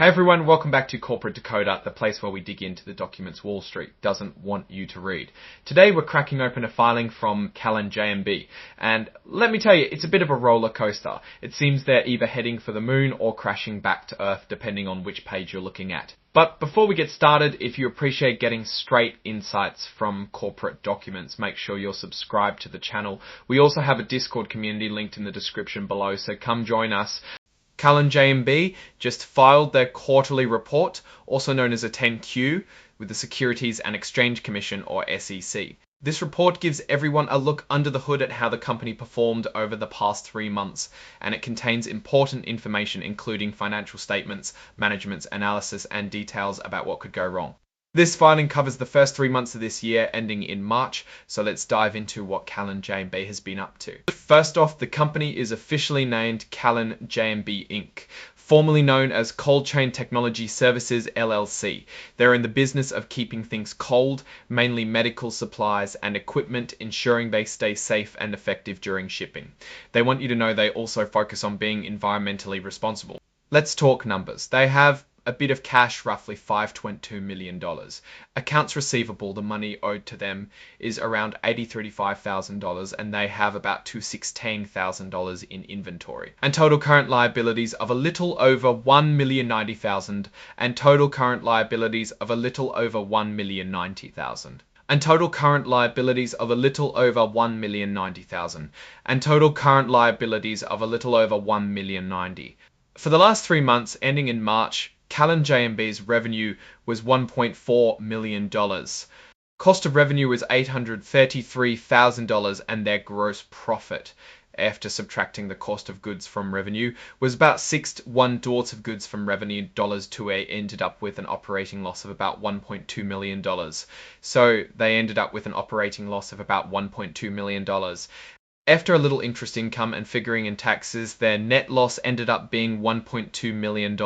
Hey everyone, welcome back to Corporate Decoder, the place where we dig into the documents Wall Street doesn't want you to read. Today we're cracking open a filing from CALLAN JMB, and let me tell you, it's a bit of a roller coaster. It seems they're either heading for the moon or crashing back to Earth, depending on which page you're looking at. But before we get started, if you appreciate getting straight insights from corporate documents, make sure you're subscribed to the channel. We also have a Discord community linked in the description below, so come join us. CALLAN JMB just filed their quarterly report, also known as a 10Q, with the Securities and Exchange Commission, or SEC. This report gives everyone a look under the hood at how the company performed over the past 3 months, and it contains important information including financial statements, management's analysis, and details about what could go wrong. This filing covers the first 3 months of this year, ending in March, so let's dive into what CALLAN JMB has been up to. First off, the company is officially named CALLAN JMB Inc., formerly known as Cold Chain Technology Services LLC. They're in the business of keeping things cold, mainly medical supplies and equipment, ensuring they stay safe and effective during shipping. They want you to know they also focus on being environmentally responsible. Let's talk numbers. They have a bit of cash, roughly $5.2 million. Accounts receivable, the money owed to them, is around $80,000 and they have about $216,000 in inventory. And total current liabilities of a little over $1,090,000 and total current liabilities of a little over $1,090,000. And total current liabilities of a little over $1,090,000 and total current liabilities of a little over $1,090,000. For the last 3 months, ending in March, CALLAN JMB's revenue was $1.4 million. Cost of revenue was $833,000 and their gross profit, after subtracting the cost of goods from revenue, was about $1 of goods from revenue dollars to ended up with an operating loss of about $1.2 million. So they ended up with an operating loss of about $1.2 million. After a little interest income and figuring in taxes, their net loss ended up being $1.2 million.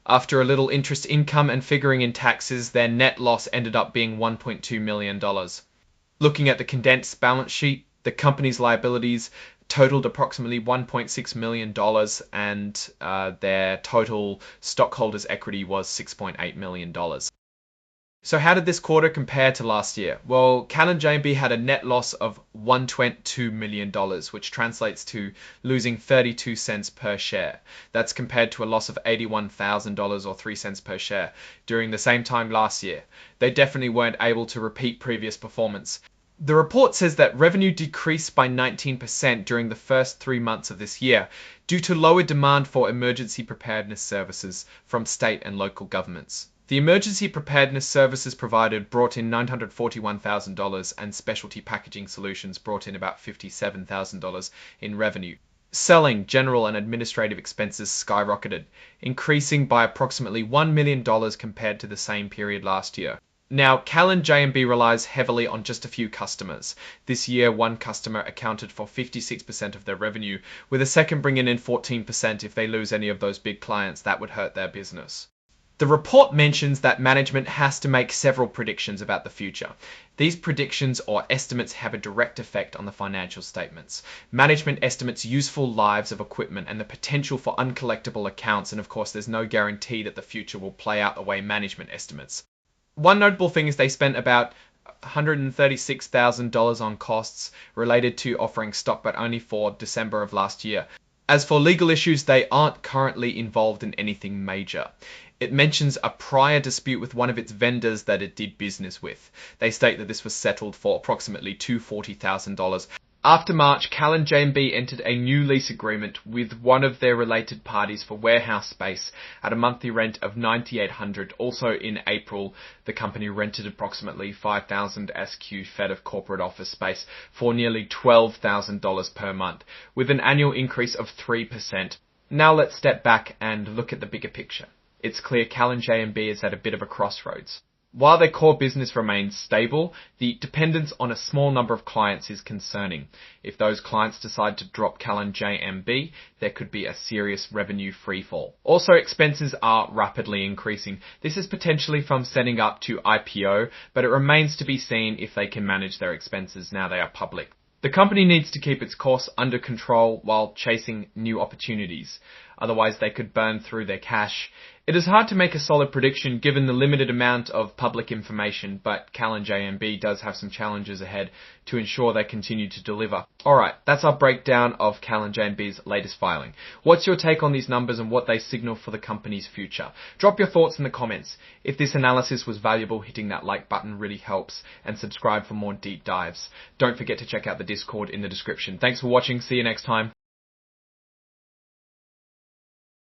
After a little interest income and figuring in taxes, their net loss ended up being $1.2 million. Looking at the condensed balance sheet, the company's liabilities totaled approximately $1.6 million and their total stockholders' equity was $6.8 million. So how did this quarter compare to last year? Well, CALLAN JMB had a net loss of $122 million, which translates to losing 32 cents per share. That's compared to a loss of $81,000 or 3 cents per share during the same time last year. They definitely weren't able to repeat previous performance. The report says that revenue decreased by 19% during the first 3 months of this year due to lower demand for emergency preparedness services from state and local governments. The emergency preparedness services provided brought in $941,000 and specialty packaging solutions brought in about $57,000 in revenue. Selling, general and administrative expenses skyrocketed, increasing by approximately $1 million compared to the same period last year. Now, CALLAN JMB relies heavily on just a few customers. This year, one customer accounted for 56% of their revenue, with a second bringing in 14%. If they lose any of those big clients, that would hurt their business. The report mentions that management has to make several predictions about the future. These predictions or estimates have a direct effect on the financial statements. Management estimates useful lives of equipment and the potential for uncollectible accounts, and of course there's no guarantee that the future will play out the way management estimates. One notable thing is they spent about $136,000 on costs related to offering stock, but only for December of last year. As for legal issues, they aren't currently involved in anything major. It mentions a prior dispute with one of its vendors that it did business with. They state that this was settled for approximately $240,000. After March, CALLAN JMB entered a new lease agreement with one of their related parties for warehouse space at a monthly rent of $9,800. Also in April, the company rented approximately 5,000 sq ft of corporate office space for nearly $12,000 per month, with an annual increase of 3%. Now let's step back and look at the bigger picture. It's clear CALLAN JMB is at a bit of a crossroads. While their core business remains stable, the dependence on a small number of clients is concerning. If those clients decide to drop CALLAN JMB, there could be a serious revenue freefall. Also, expenses are rapidly increasing. This is potentially from setting up to IPO, but it remains to be seen if they can manage their expenses now they are public. The company needs to keep its costs under control while chasing new opportunities. otherwise they could burn through their cash. It is hard to make a solid prediction given the limited amount of public information, but CALLAN JMB does have some challenges ahead to ensure they continue to deliver. Alright, that's our breakdown of CALLAN JMB's latest filing. What's your take on these numbers and what they signal for the company's future? Drop your thoughts in the comments. If this analysis was valuable, hitting that like button really helps, and subscribe for more deep dives. Don't forget to check out the Discord in the description. Thanks for watching, see you next time.